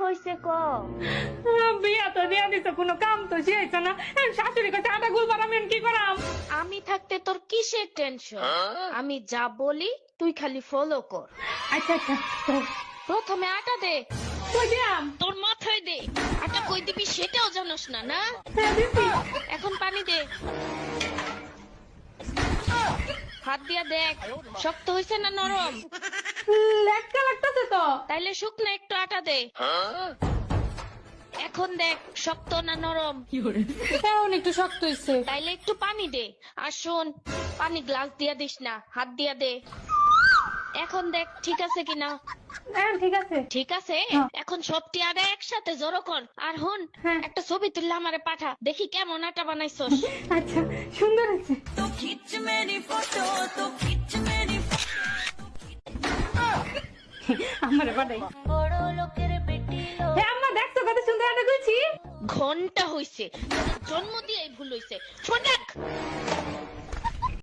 হইছে ক? বিয়া তো দিয়া দিছে, কোনো কাম তো শিখাইছে না। শাশুড়ি কাছে আটা গুলবার আমি কি করাম? আমি থাকতে তোর কিসের টেনশন? আমি যা বলি তুই খালি ফলো কর। আচ্ছা আচ্ছা, প্রথমে আটা দে। কই দিয়াম? তোর মাথায় দে। আটা কই দিবি সেটাও জানোস না, না? হ্যাঁ দিছি। এখন পানি দে। হাত দিয়া দেখ শক্ত হইছে না নরম। লেটকা লাগতাছে তো। তাইলে শুকনো একটু আটা দে। এখন দেখ শক্ত না নরম। এখন একটু শক্ত হইছে। তাইলে একটু পানি দে। আর শোন, পানি গ্লাস দিয়া দিস না, হাত দিয়া দে। এখন দেখ ঠিক আছে কিনা। হ্যাঁ ঠিক আছে। ঠিক আছে, এখন সবটি আটা একসাথে জড়ো কর। আর হুন, হ্যাঁ। একটা ছবি তুললে আমারে পাঠা, দেখি কেমন আটা বানাইছস। আচ্ছা, সুন্দর হয়েছে। আমারে পাঠাই। হ্যাঁ আম্মা দেখছো কত সুন্দর আটা গুলছি। ঘন্টা হইছে, জন্ম দিয়েই ভুল হইছে। সোজা